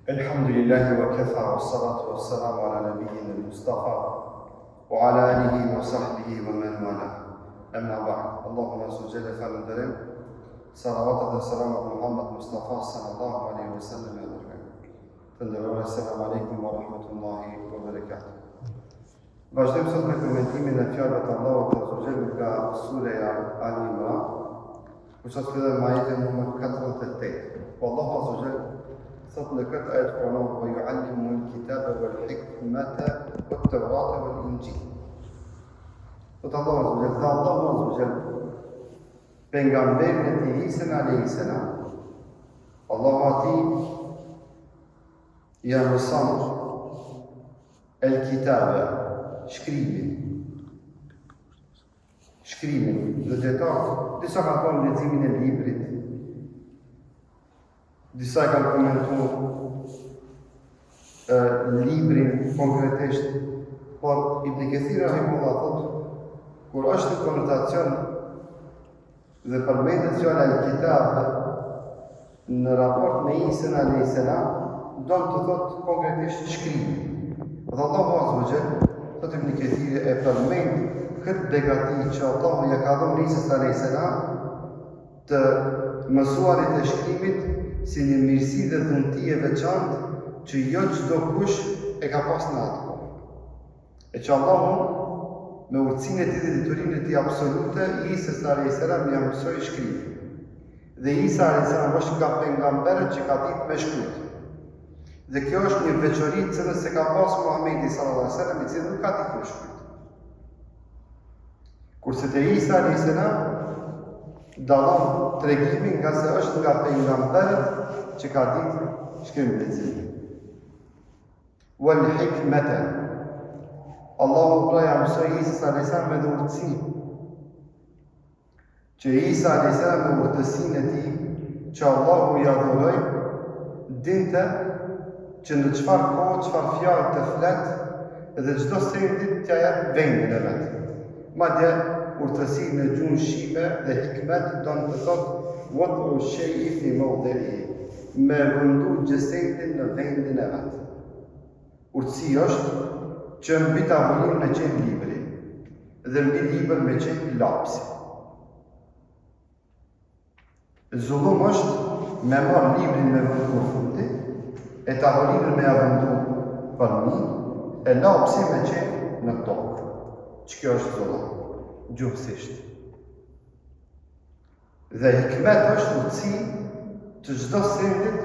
الحمد لله وكفى والصلاة والسلام على نبينا المصطفى وعلى آله وصحبه ومن والاه. أما بعد، اللهم عز وجل فالندرم صلوات والسلام على محمد مصطفى صلى الله عليه وسلم. السلام عليكم ورحمة الله وبركاته. Vazhdojmë sot me komentimin e fjalëve të Allahut Azza wa Jalla nga Sureja Ali Imran, ku sot fillon me ajetin numër 48. Allahu Azza wa Jalla thot në këtë ajet kuranor: "Wa yu'allimu al-kitaba wal-hikmata wat-tawrata wal-injil." Allahu Azza wa Jalla pejgamberin e tij Isa alayhis salam, Allahu ati ja mëson el-kitaba, shkrimin dhe detar, disa ka thonë leximin e librit, disa kanë komentuar librin konkretisht, por Ibn Kathir rahimahullah thotë, kur është në konotacion dhe përmendet fjala el-kitab në raport me Isa alayhis salam, do të thotë konkretisht shkrimi. Dhe Allahu Azza wa Jalla, thotë Ibn Kathir, e përmend këtë begati që Allahu ja ka dhënë Isa alayhis salam të mësuarit e shkrimit si një mirësi dhe dhunti e veçantë që jo çdo kush e ka pas në atë kohë. E që Allahu me urtësinë e tij dhe diturinë e tij absolute, Isa alayhis salam ja mësoi shkrimin. Dhe Isa alayhis salam është nga pejgamberët që ka ditë me shkruajtur. Dhe kjo është një veçori që se ka pas Muhamedi sallallahu alaihi wasallam, i cili nuk ka ditë me shkruajtur. Kurse te Isa alayhis salam dallon tregimin nga se është nga pejgamberët që ka ditë shkrimin e tij. Wal hikmata, Allahu pra ja mësoi Isa alayhis salam me urtësi, që Isa alayhis salam me urtësinë e tij që Allahu ja dhuroi, dinte që në çfarë kohë, çfarë fjalë të flet, dhe çdo sendi t'ja jep vendin e vet. Madje urtësinë në gjuhën shqipe dhe hikmet do të thotë wad'u shay'i fi mawdi'i, me vendu gjësendin në vendin e vet. Urtësi është që mbi tavolinë me qenë libri dhe mbi libër me qenë lapsi. Zullum është me marrë librin me vendu në fundi, e tavolinën me avëndu për mi, e lapsi me qenë në tokë. Që kjo është zullum, gjuhësisht. Dhe hikmet është urtësi që çdo sendit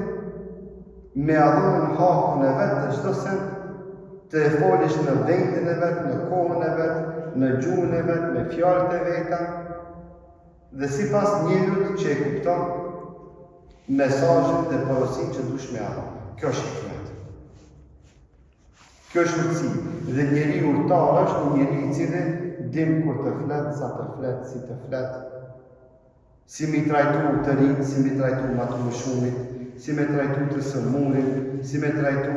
me adhurën hakun e vetë, dhe çdo send të e folish në vendin e vetë, në kohën e vetë, në gjuhën e vetë, me fjalët e veta, dhe sipas njeriut që e kupton mesazhin dhe porosinë që dush me adhurë. Kjo është hikmet. Kjo është urtësi. Dhe njeri urtar është një njeri i cili dim kur të flet, sa të flet, si të flet, si mi trajtu të rinj, si mi trajtu ma të më shumit, si me trajtu të sëmurin, si me trajtu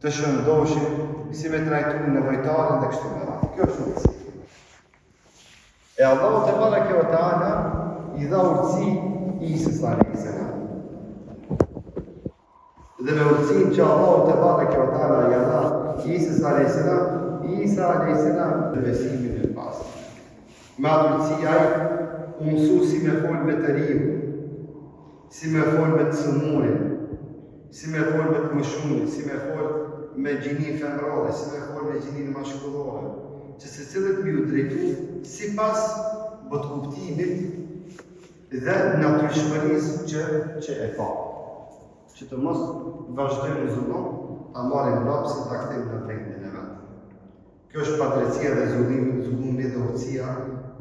të shëndoshin, si me trajtu nevojtarën dhe kështu me radhë. Kjo është urtësi. E Allahu te bareke ve teala i dha urtësi Isa alayhis salam. Dhe me urtësinë që Allahu te bareke ve teala ja dha Isa alayhis salam, Isa alayhis salam besimin e pastë. Me atë urtësi ai u mësu si me fol me të riu, si me fol me të sëmurin, si me fol me të mëshumin, si me fol me gjinin femrore, si me fol me gjinin mashkullore, që se cilët mi u drejtu sipas bot kuptimit dhe natyrshmërisë që e pa. Që të mos vazhdojmë në zullum, ta marrim lapsin, ta kthejmë në vendin e vet. Kjo është padrejtia dhe zullumi dhe urtësia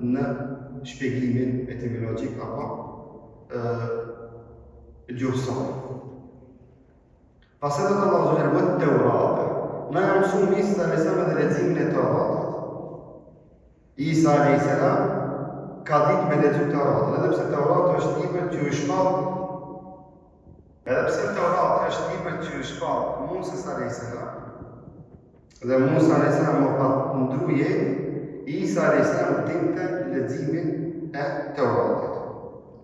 në shpjegimin etimologjik apo gjuhësor. Pastaj do të vazhdojmë me Teuratë. Na jam mësuar Isa alayhis salam dhe leximin e Teuratit. Isa alayhis salam ka ditë me lexu Teuratën, edhe pse Teurati është libër që u shpall, edhe pse Teurati është libër që u shpall Musa alayhis salam. Dhe Musa alayhis salam u pa ndruje, Isa alayhis salam dinte leximin e Teuratit.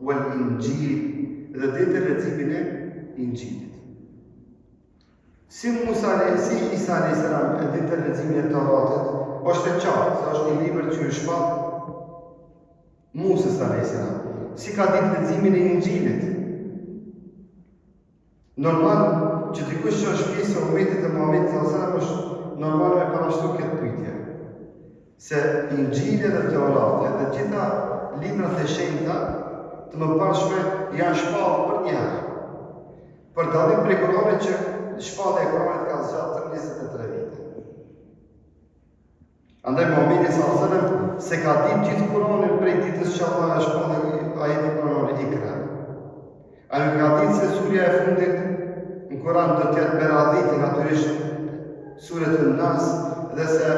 Wal Injil, dhe dinte leximin e Injilit. Si Isa a.s. e ditë të leximin e Tauratit, është e qartë, se është një libër që është shpat Musës a.s. Si ka ditë leximin e Injilit. Normal që dikush që është pjesë e umetit të Muhamedit s.a.s. është normal me parashtu këtë pyetje. Se Injili dhe Taurati dhe gjitha librat e shenjta të mëparshme janë shpallë për një herë. Për dallim prej Kuranit që shpallja e Kuranit ka zgjatur 23 vite. Andaj Muhamedi s.a.s. se ka ditë gjithë Kuranin prej ditës që Allah e shpallë ajetin Kuranit Ikra. A nuk ka ditë se surja e fundit në Kuran do të jetë Meradhiti, natyrisht suret Nas, dhe se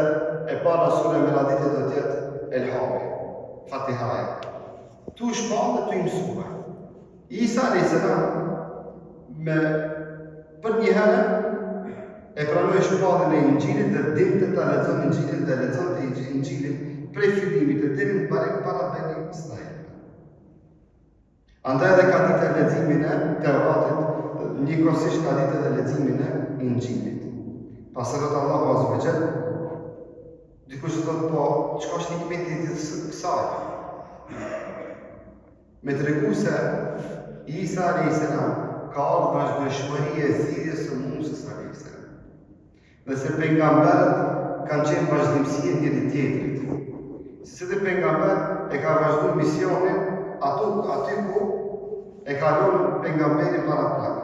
e para surja Meradhiti do të jetë Elhami, Fatihaja. Tu shpallë dhe tu i mësua. Isa a.s. për një herë e pranoi shpalljen e Injilit dhe dinte ta lexonte Injilin dhe lexonte Injilin prej fillimit deri në mbarim para Beni Israil. Andaj edhe ka ditë leximin e Teuratit, njëkohësisht ka ditë edhe leximin e Injilit. Pastaj Allahu azza wa jall dikush thotë po çka është hikmeti i kësaj? Me tregu se Isa a.s. ka ardhur vazhdimshmëri e thirrjes së Musës a.s. Dhe se pejgamberët kanë qenë vazhdimësi e njëri tjetrit. Se dhe pejgamber e ka vazhduar misionin aty ku e ka lënë pejgamberin para plak.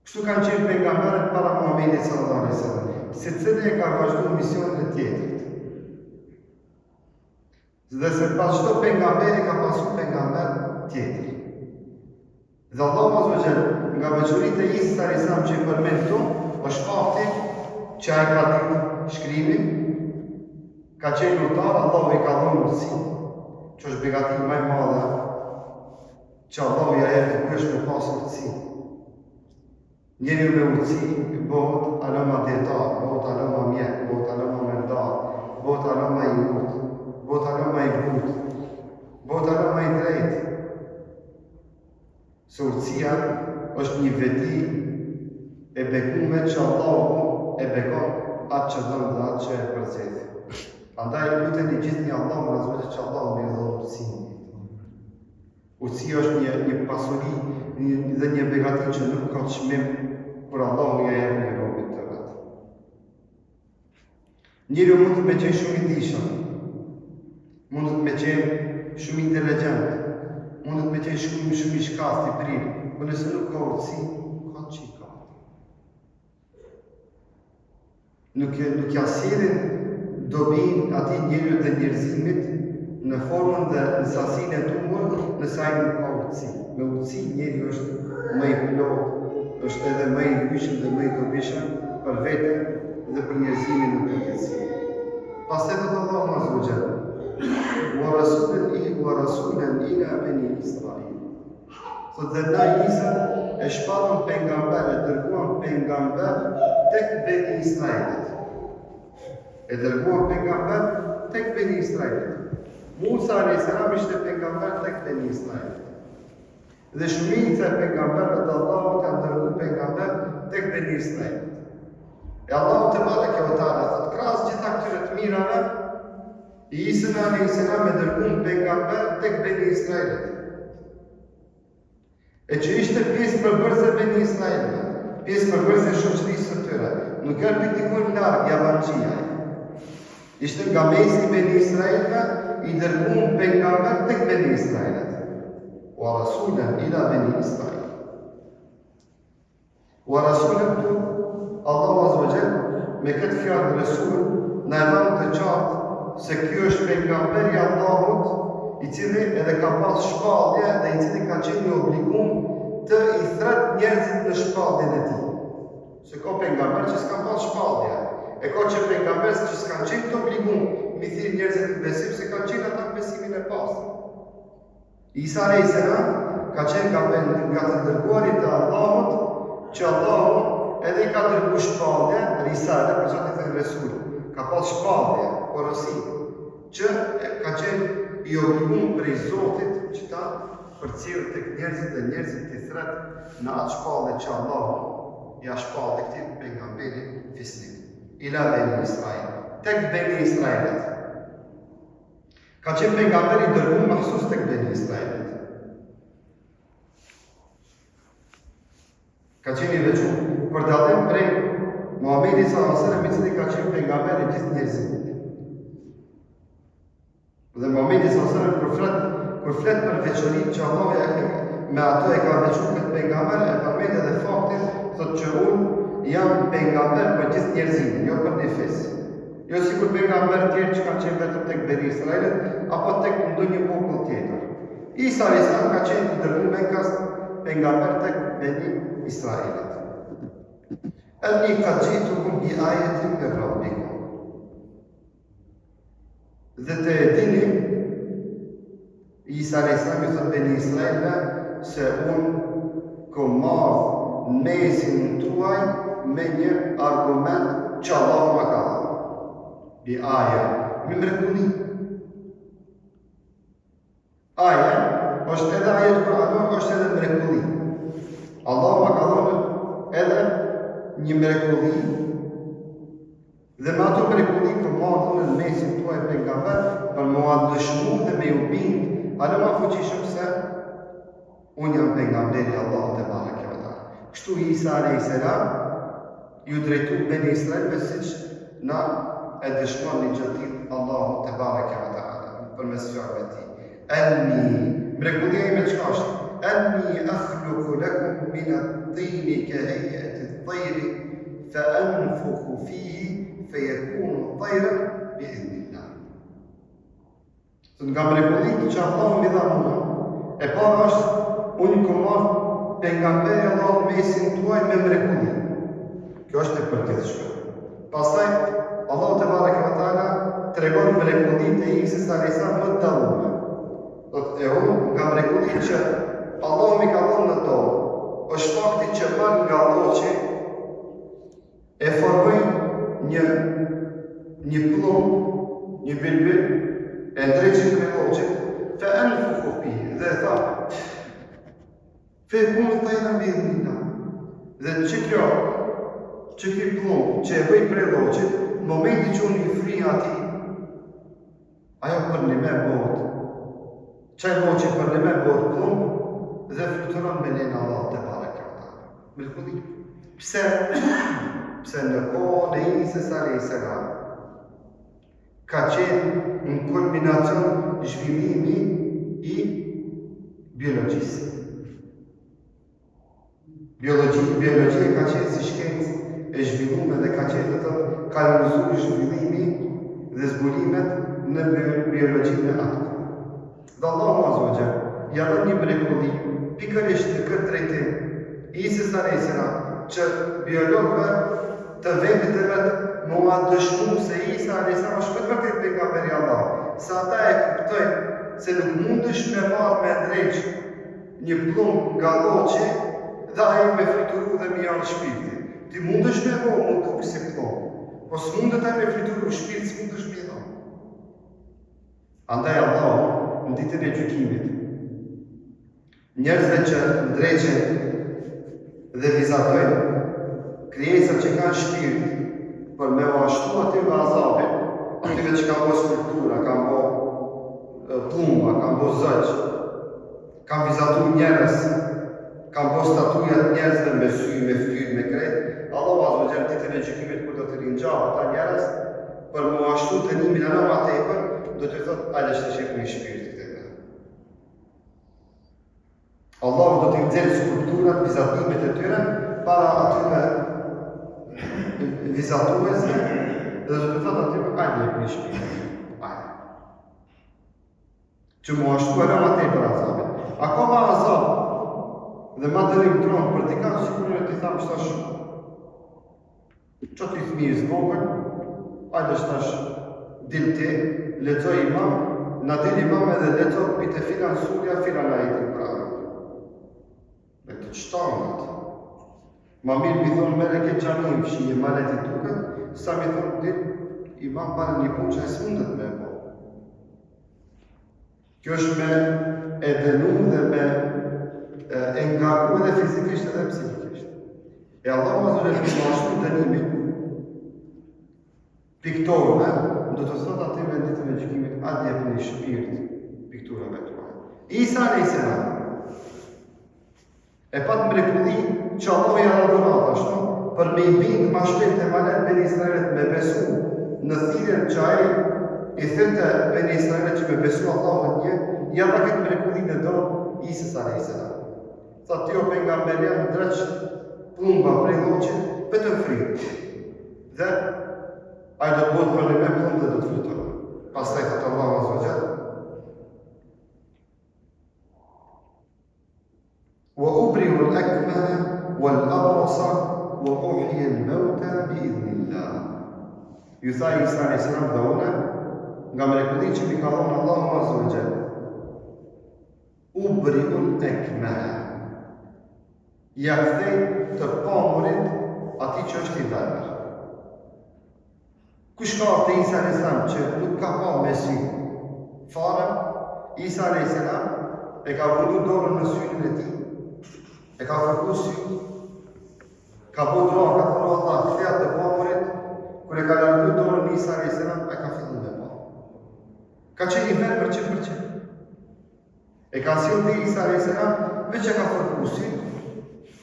Kështu kanë qenë pejgamberët para Muhamedit sallallahu alaihi wasallam. Secili e ka vazhduar misionin e tjetrit. Dhe se pas çdo pejgamberi ka pasur pejgamber tjetër. Dhe Allahu azza wa jall nga veçoritë e Isa a.s. që i përmend këtu, është fakti që ai ka ditë shkrimin, ka qenë urtar, Allahu i ka dhënë urtësi, që është begatim më e madhe që Allahu ja jep kush me pas urtësi. Njeriu me urtësi bëhet alama dietar, bëhet alama mjek, bëhet alama mendar, bëhet alama i urtë, bëhet alama i butë, bëhet alama i drejtë. Se urtësia është një veti e bekume që Allahu e bekon atë që dëmë dhe atë që e përzeti. Andaj luteni gjithni Allahu në zëvëtë që Allahu me dhe urtësinë. Urtësia është një pasuri dhe një begati që nuk ka çmim kur Allahu ja jep një robit të vet. Njëri mund të me qenë shumë i dishëm, mund të me qenë shumë inteligjent, mund të me qenë shumë i shkaftë, i prirë, por nëse nuk ka urtësi, ka çika. Nuk ja sjellin dobin atij njeriu dhe njerëzimit në formën dhe në sasinë e duhur, nëse ai nuk ka urtësi. Me urtësi njeriu është më i plotë, është edhe më i lëshëm dhe më i dobishëm për veten dhe për njerëzimin në përgjithësi. Pastaj thotë Allahu azza wa jall: wa rasulan ila bani Israil. Thotë dhe na Isa e shpallëm pejgamber, e dërguam pejgamber tek Beni Israilit. E dërguam pejgamber tek Beni Israilit. Musa a.s. ishte pejgamber tek Beni Israilit. Dhe shumica e pejgamberëve të Allahut janë dërguar pejgamber tek Beni Israilit. E Allahu te bareke ve teala thotë krahas gjitha këtyre të mirave, Isa a.s. e dërguam pejgamber tek Beni Israilit. E që ishte pjesë përbërëse e Beni Israilit, pjesë përbërëse e shoqërisë së tyre, nuk e piktikun larg javanxhia. Ishte nga mesi i Beni Israilve, i dërguam pejgamber tek Beni Israilit. Wa rasulan ila Beni Israil. Wa rasulan tu Allahu azza wa jall me këtë fjalë rasul na e bën të qartë se ky është pejgamberi i Allahut, i cili edhe ka pas shpallje dhe i cili ka qenë një obligum të i thret njerëzit në shpalljen e tij. Se ka pejgamber që s'ka pas shpallje, e ka që pejgamber që s'ka qenë të obligum mi thirr njerëzit në besim, se ka qenë ata në besimin e pastër. Isa a.s. ka qenë nga të dërguarit të Allahut, që Allahu edhe i ka dërguar shpallje, risale, për çfarë thënë Resul, ka pas shpallje, porosi, që ka qenë i obligum prej Zotit që ta përcjellë tek njerëzit dhe njerëzit të thret në atë shpallje që Allahu ja shpalli këtij pejgamberi fisnik. Ila beni Israil. Tek beni Israilit. Ka qenë pejgamberi i dërguar mahsus tek beni Israilit. Ka qenë i veçuar për dallim prej Muhamedit sallallahu alaihi wasallam, i cili ka qenë pejgamber i gjithë njerëzimit. Dhe Muhamedi sallallahu alaihi wasallam kur flet për veçorinë që Allah me ato e ka veçuar këtë pejgamber, e përmend edhe faktin, thotë që unë jam pejgamber për gjithë njerëzimin, jo për një fis. Jo sikur pejgamber tjerë që kanë qenë vetëm tek Beni Israilit, apo tek ndonjë popull tjetër. Isa alayhis salam ka qenë i dërguar me kas pejgamber tek Beni Israilit. Anni qad ji'tukum bi ayatin min rabbikum. Dhe të dini, Isa alayhis salam i thotë Beni Israilit se unë kom marrë mesin tuaj me një argument që Allah ma ka dhënë. Bi aja, me mrekulli. Aja është edhe ajet Kur'anor, është edhe mrekulli. Allah ma ka dhënë edhe një mrekulli, dhe me ato mrekulli kom marrë në mesin tuaj pejgamber për mua dëshmu dhe me ju bind, a në ma fuqishëm se unë jam pejgamberi Allahu te bareke ve teala. Kështu Isa alayhis salam ju drejtu Beni Israilve siç na e dëshmon një gjëtim Allahu te bareke ve teala përmes fjalëve të tij. Anni, mrekullia ime çka është? Anni akhluqu lakum min at-tini ka hay'ati at-tayri fa anfukhu fihi fayakunu tayran bi idhnillah. Nga mrekullitë që Allahu më dha mua, e para është unë kom marrë pejgamberi Allahu mesin tuaj me mrekulli. Kjo është e përgjithshme. Pastaj Allahu te bareke ve teala tregon mrekullitë e Isa alayhis salam më të dalluara. Do të unë nga mrekullitë që Allahu më ka dhënë në to, është fakti që ban nga lloçi e formoi një plumb, një bilbil, e ndreqin për lloçit, fa anfukhu fihi, dhe tha fekun të tajna me idhnillah. Dhe që kjo plumb që e bëj prej lloçit, në momenti që unë i fri ati, ajo për një me bëhet. Qaj lloçi për një me bëhet plumb, dhe fluturon me lenë Allah te bareke ve teala. Mrekulli. Pse në kohën e Isës alayhis salam ka qenë në kulminacion zhvillimi i biologjisë. Biologjia ka qenë si shkencë e zhvilluar dhe ka qenë ka realizuar zhvillimi dhe zbulimet në biologjinë e atë. Dhe Allahu azza wa jalla ja dha një mrekulli pikërisht në këtë drejtim Isës alayhis salam që biologëve të vendit të vetë më ma dëshmu se Isa alayhis salam është me të vërtetë pejgamberi Allah. Sa ata e kuptojnë se nuk mundesh me marrë me ndreq një plumb nga lloçi dhe ai me fluturu dhe me janë shpirti. Ti mundesh me bo, mund të si plumb. Po s'mundet ai me fluturu shpirt, s'mundesh me dhënë. Andaj Allah në ditën e gjykimit njerëzve që ndreqen dhe vizatojnë krijesat që kanë shpirt për me ashtu aty me azabin, atyve që kanë bo struktura, kanë bo plumba, kanë bo zëq, kanë vizatu njerëz, kanë bo statujat njerëzve me sy, me fytyrë, me krejt, Allah azza wa jalla ditën e gjykimit kur do të ringjallë ata njerëz për me ashtu dënimin edhe më tepër, do të thotë hajde të shikojmë shpirtin këtej. Allahu do të nxjerrë skulpturat, vizatimet e tyre para atyre vizatuesve dhe do të thotë atyre hajde në shpirtin. Hajde. Që mu ashtu edhe më tepër azabin. Akoma azab dhe ma dënim tronë për t'i kanë sikur e t'i thamë shtash që t'i thmi i zvogën, hajde shtash dil ti, lexoj imam, na dil imam edhe lexoj pite filan surja, filan ajetin Kur'an. Me të qëtanët. Ma mirë mi thonë meleke gjami i fshije malet i tukët, sa mi thonë dil imam pare një punë që e s'mundet me po. Kjo është me e dënu dhe me e ngaku edhe fizikisht edhe psikisht. E Allah më zërë të mashtu dënimin piktorëve, do të thot aty me ditën e gjykimit, atë jep një shpirt pikturave tuaja. Isa a.s. e pat mrekulli që Allah ja adhurat ashtu, për me i bindë ma shpejt e malet Ben Israelit me besu në thirrjen që ai i thirrte Ben Israelit që me besu Allahun një, ja dha këtë mrekulli në dorë Isës a.s. Tha ti o pejgamberja më dreq plumba prej lloqit vetëm frikë. Dhe ai do të bëhet për me plumbë dhe do të fluturë. Pastaj thot Allahu azza wa jalla wa ubri'u al-akmaha wal-abrasa wa uhyi al-mauta bi'idhnillah. Ju tha Isa a.s. dhe une, nga mrekullitë që mi ka dhënë Allahu azza wa jalla. Ubri'u al-akmaha. Ja kthej të pamurit ati që është i verbër. Kush ka të Isa a.s. që nuk ka pa me sy fare, Isa a.s. e ka vëndu dorën në syrin e ti, e ka fërku sy, ka bu dua, ka thënë Allah, kthea të pamurit, kër e ka lërgu dorën Isa a.s. e ka fillu me pa. Ka qenë i verbër 100%. E ka sjellë të Isa a.s. veç e ka fërku sy,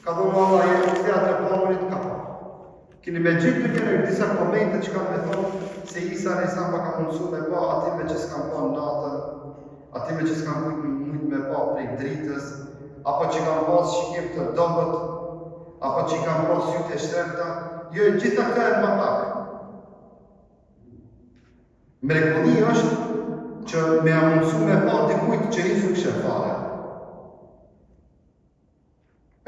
ka dhënë Allah, e kthea të pamurit ka pa. Kini me gjithë të kene disa komente që kam me thonë se Isa a.s. ka mundësu me pa atime që s'kam pa në natën, atime që s'kam mujtë me pa prej dritës, apo që kam pas shikim të dobët, apo që kam pas sytë e shtremta, jo e gjitha këta e më pak. Mrekulli është që me a mundësu me pa dikujt që i zukëshe fare.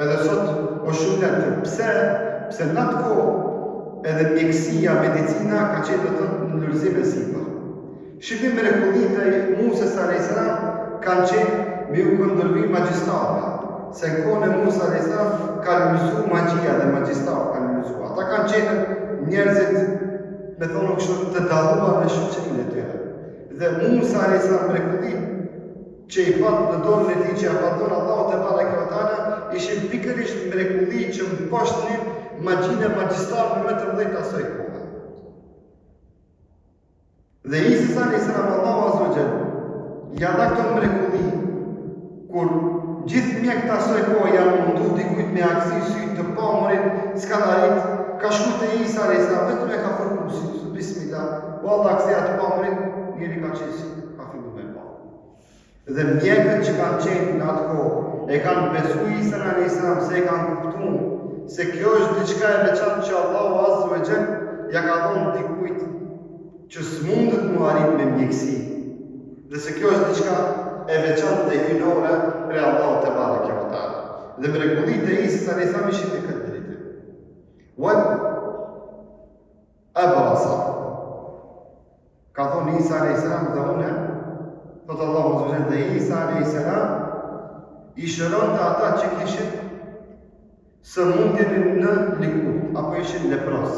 Edhe sot o shumë letë, pse në atë kohë edhe mjekësia, medicina ka qenë të në lërzime sipër. Shifim mrekullitë e Musës a.s. kanë qenë me u këndërvi magjistarëve. Se në kohën e Musës a.s. ka lëzu magjia dhe magjistarë kanë lëzu. Ata kanë qenë njerëzit, me thonë kështu, të dalluar në shoqërinë e tyre. Dhe Musa a.s. mrekullitë që i patë në dorën e tij që ja paton Allahu te bareke ve teala, ishin pikërisht mrekulli që mbështenin magjinë e magjistarëve më të mëdhenj të asaj kohe. Dhe Isa a.s. Allahu azza wa jalla ja dha këtë mrekulli kur gjithë mjekët të asaj kohe janë mundu dikujt me aksi sy të pamurit, s'ka arrit, ka shku te Isa a.s. vetëm e ka fërku sy, bismillah, wallah kthea të pamurit, njëri ka qenë sy, ka fillu me pa. Dhe mjekët që kanë qenë në atë kohë e kanë besu Isa a.s. se e kanë kuptu se kjo është diçka e veçantë që Allahu azza wa jalla ja ka dhënë dikujt që s'mundet mu arrit me mjekësi. Dhe se kjo është diçka e veçantë dhe hyjnore për Allahu te bareke ve teala. Dhe mrekullitë e Isës a.s. ishin në këtë drejtim. Wal abrasa. Ka thonë Isa a.s. dhe une, thotë Allahu azza wa jalla dhe Isa a.s. i shëron të ata që kishin sëmundjen në likur, apo ishin lepros.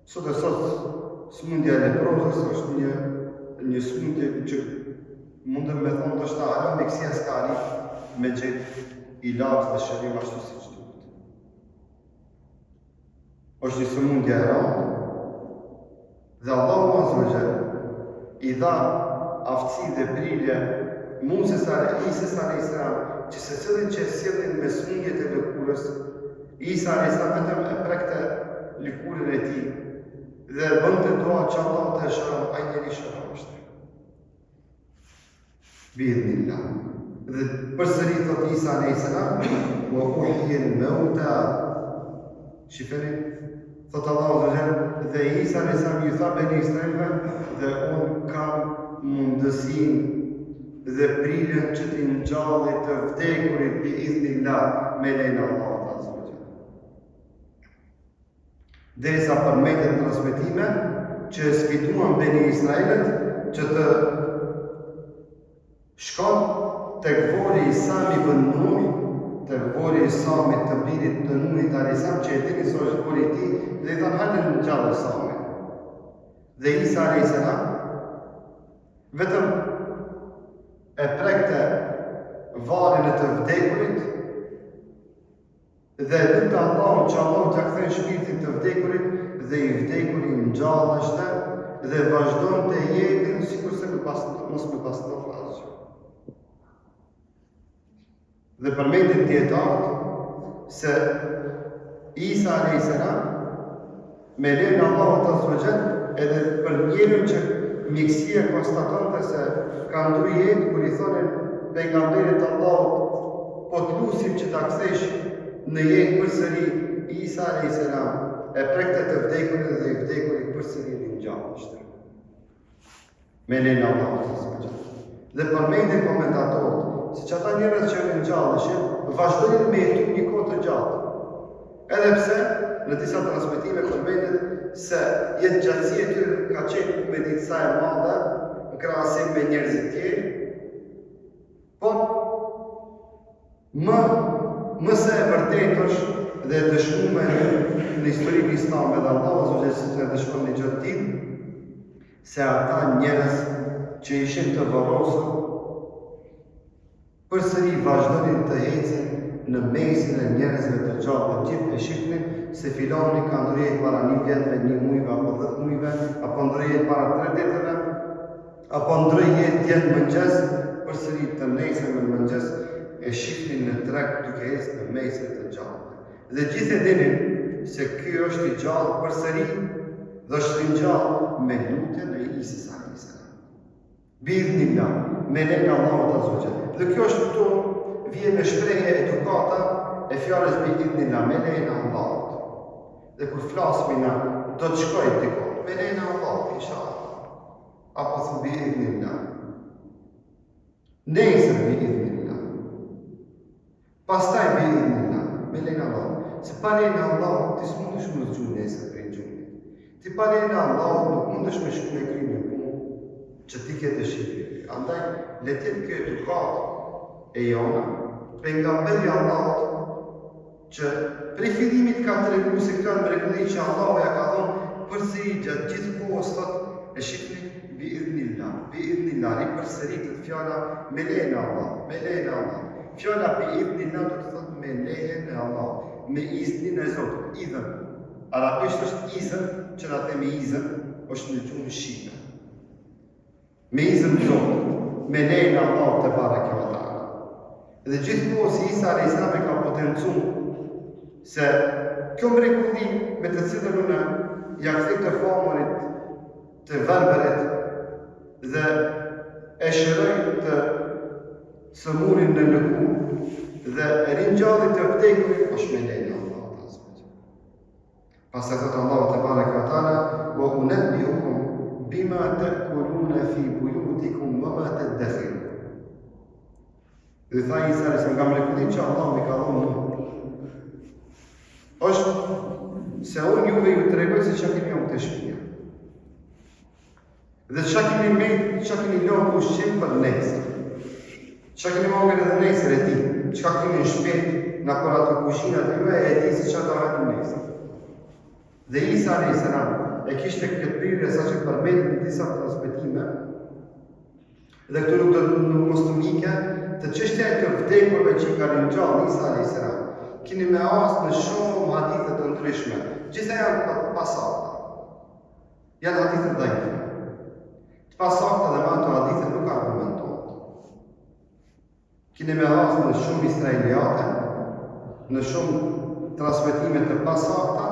Sot e sot, sëmundja e leprosës është një sëmundje që mundëm me thonë të shta alo meksia s'ka arrit me gjithë i lavës dhe shërim ashtu si që duhet. është një sëmundje e randë, dhe Allahu azza wa jalla i dha aftësi dhe brilje Musës Isës a.s. që se cilin që sjellin me sëmundjet e lëkurës, Isa a.s. vetëm e prekte lëkurën e tij dhe bënte dua që Allah të shëron ai njeri shëroshtë. Bi'idhnillah. Dhe përsëri thot Isa a.s. wa uhyi al-mauta. Shifeni, thot Allahu dhe Isa a.s. ju tha Beni Israilve dhe unë kam mundësinë dhe prilën që t'i ngjallit të vdekurit bi'idhnillah me lejnë Allahut azza wa jalla. Derisa përmendet transmetime që sfiduan Beni Israilit që të shkon tek vori i Sami ibn Nuh, tek vori i Samit të birit të Nuhit a.s. që e dini se është vori i tij, dhe i thanë hajde në gjallë Samit. Dhe Isa a.s. vetëm e prekte varin e të vdekurit dhe lutë Allahun që Allahu t'ia kthejë shpirtin të vdekurit dhe i vdekuri ngjalleshte dhe vazhdonte jetën sikurse mos më pastrof asgjë. Dhe përmendin dietarët se Isa a.s. me lejen e Allahut azza wa jall edhe për njeriu që mjekësia konstatonte se ka ndryer jetë kur i thonin pejgamberit Allahut po të lusim që ta kthesh në jetë përsëri. Isa a.s. e prekte të vdekurin dhe i vdekurit përsëri në ngjallështër. Me lejen e Allahut azza wa jall. Dhe përmendin komentatorët se ata njerëz që në ngjallëshin vazhdojnë me jetu një kohë të gjatë. Edhe pse në disa transmetime përmendet se jetë gjatësia e tyre ka qenë me ditë sa e madhe në krahasim me njerëzit tjerë, por më se e vërtetë është dhe e dëshmuar në historinë islame dhe Allahu azza wa jalla e dëshmon në gjatë ditë se ata njerëz që ishin të varrosur përsëri vazhdonin të ecin në mesin e njerëzve të gjallë, gjithë e shifnin se filani ka ndryer para 1 vjetëve, 1 mujve apo 10 mujve, apo ndryer para 3 ditëve, apo ndryer djetë mëngjes, përsëri të nesër në mëngjes e shifnin në treg duke ecë në mesin të gjallë. Dhe gjithë e dinin se ky është i gjallë përsëri dhe është ringjallë me lutjen e Isës a.s. Bi'idhnillah, me lejen e Allahut azza wa jall. Dhe kjo është këtu vjen me shprehje edukata e fjalës bi'idhnillah, me lejen e Allahut. Dhe kur flasim na do të shkoj diku, me lejen e Allahut inshallah. Apo thon bi'idhnillah. Nesër bi'idhnillah. Pastaj bi'idhnillah, me lejen e Allahut. Se pa lejen e Allahut ti s'mundesh më të gjuhë nesër për gjumit. Ti pa lejen e Allahut nuk mundesh me shku me kry një punë që ti ke dëshirë. Andaj le të jetë kjo edukat e jona, pejgamberi Allahut që prej fillimit ka treguar se këto janë mrekulli që Allahu ja ka dhënë përsëri gjatë gjithë kohës thotë e shihni bi'idhnillah, i përsëritet fjala me lejen e Allahut, me lejen e Allahut. Fjala bi'idhnillah do të thotë me lejen e Allahut, me iznin e Zotit, idhën. Arabisht është izën, që na themi izën, është në gjuhën shqipe. Me izën e Zotit, me lejen e Allahut te bareke ve teala. Dhe gjithmonë Isa a.s. ka potencuar se kjo mrekulli me të cilën unë ja kthej të famurit, të verberet dhe e shëroj të sëmurin në lëku dhe ringjallit të vdekurit është me lejen e Allahut azza wa jalla. Pastaj thotë Allahu te bareke ve teala wa unabbiukum bima ta'kuluna fi buyutikum wa ma tadakhirun. Dhe tha Isa a.s. nga mrekulli që Allahu mi ka dhënë është se unë juve ju tregoj se çka keni unë të shtëpia. Dhe çka keni lënë ushqim për nesër. Çka keni marrë edhe nesër e di. Çka keni në shtëpi në atë kuzhinë aty juve e di se çka do të nesër. Dhe Isa a.s. e kishte këtë prirje saqë përmendet në disa transmetime. Dhe këtu nuk mos të mike të çështja e të vdekurve që ka ringjallë Isa a.s. Kini me asë në shumë hadithe të ndryshme. Gjitha janë pasakta. Janë hadithe dhejfe. Të pasakta dhe me ato hadithe nuk argumentohet. Kini me asë në shumë israeliate, në shumë transmetime të pasakta,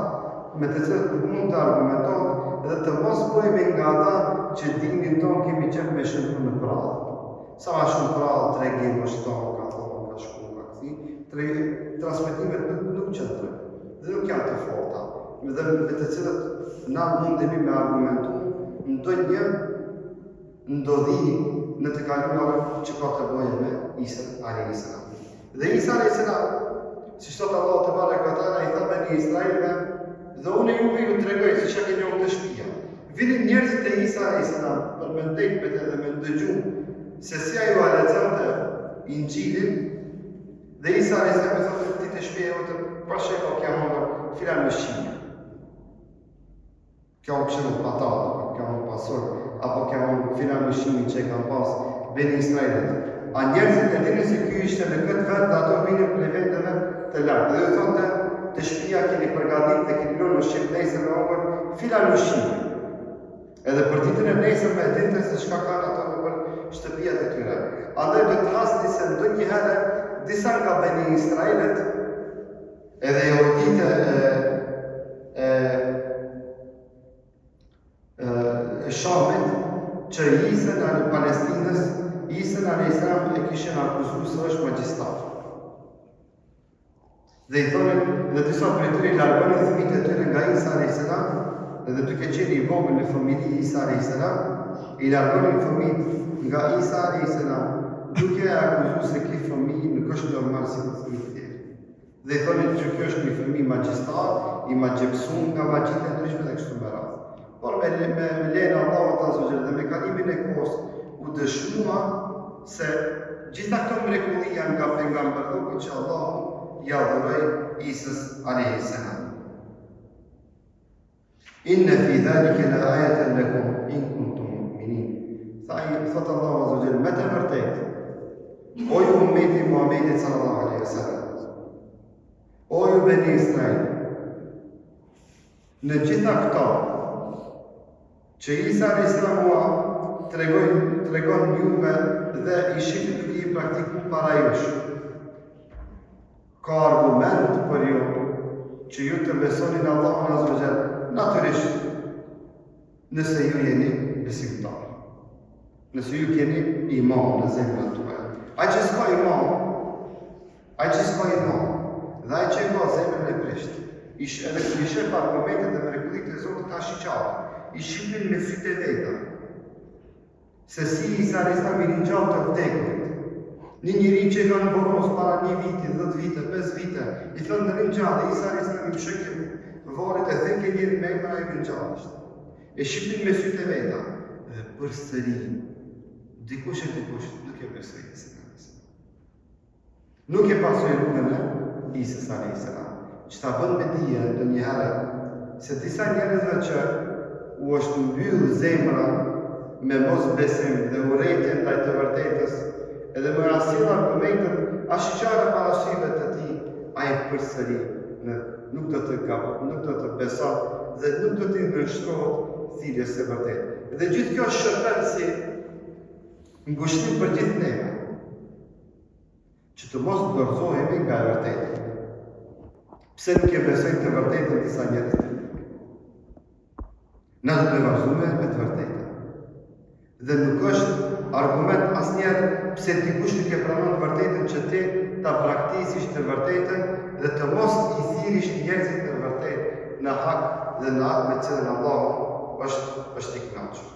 me të cilët nuk mund të argumentohet dhe të mos bëjmë nga ata që dinin tonë kemi qef me shëndu në prallë. Sa ma shumë prallë, tregi, mështonë, ka thonë, ka shku, ka këthi, transmetimet nuk qëndrën dhe nuk janë të forta, dhe me të cilët na mundemi me argumentu ndonjë ndodhi në të kaluarën që ka të bëjë me Isën a.s. Dhe Isa a.s. si thotë Allahu te bareke ve teala i tha bani Israilve, dhe unë juve ju tregoj se çka keni unë të shtëpia. Vinin njerëzit e Isa a.s. për me ndekmet edhe me ndëgju se si ajo a lexonte Injilin. Dhe Isa a.s. me thotë ti të shpia të pasheko kja hongër filan ushqime. Kja hongë pëshemë patate, kja hongë pasur, apo kja hongë filan ushqimi që e kam pas beni Israelit. A njerëzit e dini se ky ishte në këtë vend dhe ato vinin për vendeve të lartë. Dhe ju thonë të shtëpia keni përgatitur dhe keni lënë ushqim nesër me ongër, filan ushqime. Edhe për ditën e nesërme e dinte se çka kanë ato në shtëpiat e tyre. Andaj do të hasni se ndonjëherë disa nga Beni Israelit edhe Jehudite e Shamit që isën në Palestinës, isën në Izrael e kishin akuzuar se është magjistar. Dhe i thonin, dhe disa prej tyre largonin fëmijët e tyre nga Isa alayhis salam, edhe duke qenë i vogël në familje Isa alayhis salam, i largonin fëmijët nga Isa alayhis salam, duke akuzuar se ky fëmijë nuk është normal si fëmijët e tjerë. Dhe i thonin që kjo është një fëmijë magjistar, i magjepsuar nga magjitë e ndryshme dhe kështu me radhë. Por me lejnë Allahut azza wa jalla dhe me kalimin e kohës u dëshmua se gjitha këto mrekulli janë nga pejgamberi që Allahu ja dhuroi Isës alayhis salam. Inna fi dhalika la ayatan lakum in kuntum mu'minin. Thot Allahu azza wa jalla me të vërtetë. O ju ummeti Muhammedit sallallahu alaihi wasallam. O ju Beni Israil. Në gjitha këto që Isa alayhis salam tregon juve dhe i shihni duke i praktikuar para jush. Ka argument për ju që ju të besoni në Allahun azza wa jalla, natyrisht nëse ju jeni besimtar. Nëse ju keni iman në zemrat tuaja. Ai që s'ka iman, dhe ai që ka zemrën e prisht, edhe kër i shef argumentet dhe mrekullitë e Zotit ka shiqarë, i shifnin me sytë e veta. Se si Isa alayhis salam i ringjall të vdekurit. Një njeri që ka në boros para 1 viti, 10 vite, 5 vite, i thënë në ringjall, Isa alayhis salam i pshëkje varet e thënë ke njeri me emra i ringjallisht. E shifnin me sytë e veta. Dhe përsëri, dikush nuk e besoi Isën alayhis salam. Nuk e pasoi rrugën e Isës alayhis salam. Që ta bën me dije ndonjëherë se disa njerëzve që u është mbyllë zemra me mos besim dhe urrëtie ndaj të vërtetës, edhe me sjell argumentet ashqare para syve të tij, ai përsëri nuk do të beson dhe nuk do të ndërshtrohet thirrjes së vërtetë. Dhe gjithë kjo shërbet si ngushtim për gjithë neve, që të mos dorëzohemi nga e vërteta. Pse nuk e besojnë të vërtetën disa njerëz? Na do të vazhdojmë me të vërtetën. Dhe nuk është argument asnjëherë pse dikush nuk e pranon të vërtetën që ti ta praktikisësh të vërtetën dhe të mos i thirrësh njerëzit në vërtetë në hak dhe në atë me cilën Allahu është i kënaqur.